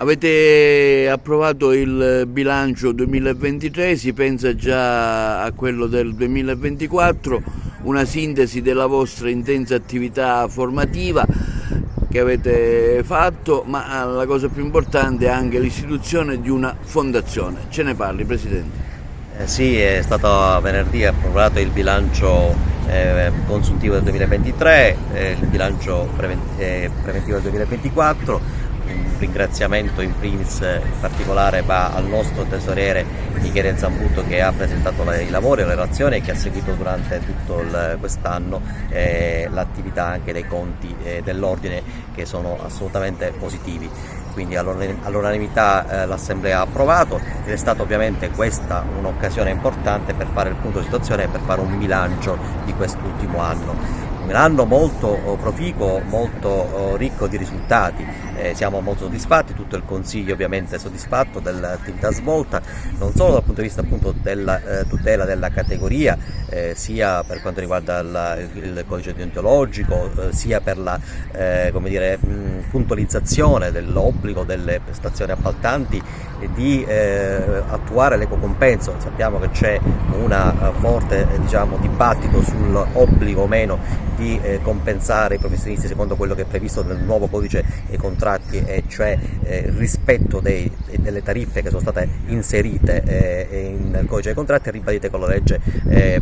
Avete approvato il bilancio 2023, si pensa già a quello del 2024, una sintesi della vostra intensa attività formativa che avete fatto, ma la cosa più importante è anche l'istituzione di una fondazione. Ce ne parli, Presidente? Sì, è stato venerdì approvato il bilancio consuntivo del 2023, il bilancio preventivo del 2024. Un ringraziamento in primis in particolare va al nostro tesoriere Michele Zambuto, che ha presentato i lavori, la relazione e che ha seguito durante tutto quest'anno l'attività anche dei conti dell'ordine, che sono assolutamente positivi. Quindi all'unanimità l'Assemblea ha approvato, ed è stata ovviamente questa un'occasione importante per fare il punto di situazione e per fare un bilancio di quest'ultimo anno. Un anno molto proficuo, molto ricco di risultati. Siamo molto soddisfatti, tutto il Consiglio ovviamente è soddisfatto dell'attività svolta, non solo dal punto di vista appunto della tutela della categoria, sia per quanto riguarda il codice deontologico, sia per la puntualizzazione dell'obbligo delle prestazioni appaltanti di attuare l'equo compenso. Sappiamo che c'è un forte dibattito sull'obbligo o meno di compensare i professionisti secondo quello che è previsto nel nuovo codice dei contratti, e cioè il rispetto delle tariffe che sono state inserite nel codice dei contratti e ribadite con la legge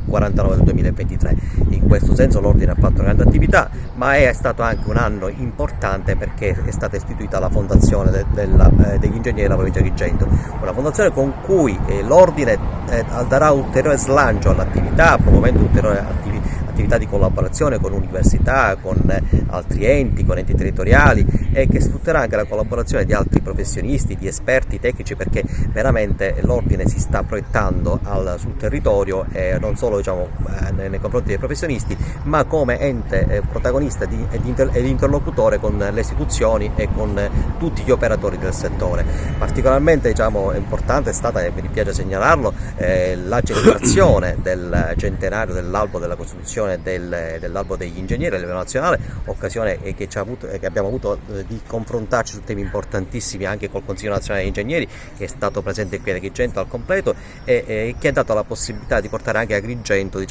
49 del 2023. In questo senso l'Ordine ha fatto una grande attività, ma è stato anche un anno importante perché è stata istituita la fondazione degli ingegneri della provincia di Agrigento, una fondazione con cui l'Ordine darà ulteriore slancio all'attività, promuovendo ulteriore attività di collaborazione con università, con altri enti, con enti territoriali, e che sfrutterà anche la collaborazione di altri professionisti, di esperti tecnici, perché veramente l'Ordine si sta proiettando sul territorio, non solo nei confronti dei professionisti, ma come ente protagonista ed interlocutore con le istituzioni e con tutti gli operatori del settore. Particolarmente importante è stata, e mi piace segnalarlo, la celebrazione del centenario dell'albo della Costituzione, dell'albo degli ingegneri a livello nazionale, occasione che abbiamo avuto di confrontarci su temi importantissimi anche col Consiglio Nazionale degli Ingegneri, che è stato presente qui ad Agrigento al completo e che ha dato la possibilità di portare anche Agrigento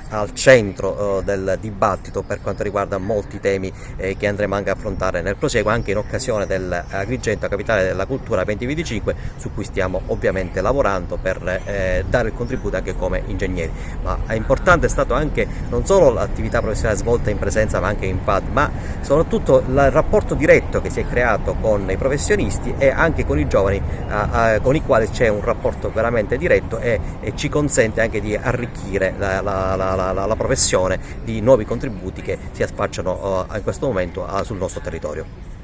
al centro del dibattito per quanto riguarda molti temi che andremo anche a affrontare nel proseguo, anche in occasione dell'Agrigento Capitale della Cultura 2025, su cui stiamo ovviamente lavorando per dare il contributo anche come ingegneri. Ma è importante stato anche non solo l'attività professionale svolta in presenza ma anche in PAD, ma soprattutto il rapporto diretto che si è creato con i professionisti e anche con i giovani, con i quali c'è un rapporto veramente diretto e ci consente anche di arricchire la professione di nuovi contributi che si affacciano in questo momento sul nostro territorio.